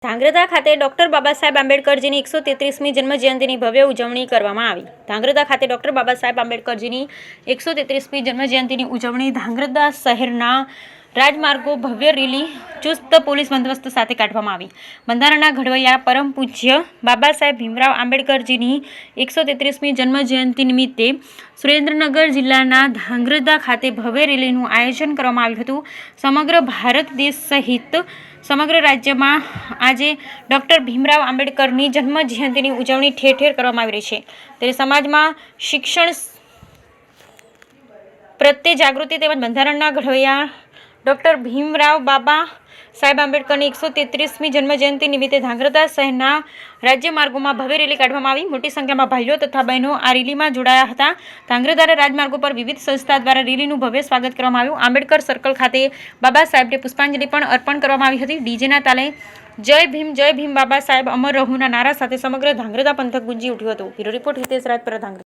ધાંગ્રધા ખાતે ડોક્ટર બાબા સાહેબ આંબેડકરજીની 133મી જન્મજયંતિની ભવ્ય ઉજવણી કરવામાં આવી. ધાંગ્રધા ખાતે ડોક્ટર બાબા સાહેબ આંબેડકરજીની 133મી જન્મજયંતિની ઉજવણી ધાંગ્રધા શહેરના રાજમાર્ગો ભવ્ય રેલી ચુસ્ત પોલીસ બંદોબસ્ત સાથે કાઢવામાં આવી. બંધારણના ઘડવૈયા પરમ પૂજ્ય બાબા સાહેબ ભીમરાવ આંબેડકરજીની 133મી જન્મજયંતિ નિમિત્તે સુરેન્દ્રનગર જિલ્લાના ધાંગ્રધા ખાતે ભવ્ય રેલીનું આયોજન કરવામાં આવ્યું હતું. સમગ્ર ભારત દેશ સહિત સમગ્ર રાજ્યમાં આજે ડૉક્ટર ભીમરાવ આંબેડકરની જન્મજયંતિની ઉજવણી ઠેર ઠેર કરવામાં આવી રહી છે. ત્યારે સમાજમાં શિક્ષણ પ્રત્યે જાગૃતિ તેમજ બંધારણના ઘડવૈયા ડૉક્ટર ભીમરાવ બાબા સાહેબ આંબેડકરની 133મી જન્મજયંતિ નિમિત્તે ધાંગ્રધા શહેરના રાજ્ય માર્ગોમાં ભવ્ય રેલી કાઢવામાં આવી. મોટી સંખ્યામાં ભાઈઓ તથા બહેનો આ રેલીમાં જોડાયા હતા. ધાંગ્રધા રાજમાર્ગો પર વિવિધ સંસ્થા દ્વારા રેલીનું ભવ્ય સ્વાગત કરવામાં આવ્યું. આંબેડકર સર્કલ ખાતે બાબા સાહેબને પુષ્પાંજલિ પણ અર્પણ કરવામાં આવી હતી. ડીજેના તાલે જય ભીમ બાબા સાહેબ અમર રહુના નારા સાથે સમગ્ર ધાંગ્રધા પંથક ગુંજી ઉઠ્યું હતું. Bureau report Hitesh Rajpara, Dhrangadhra.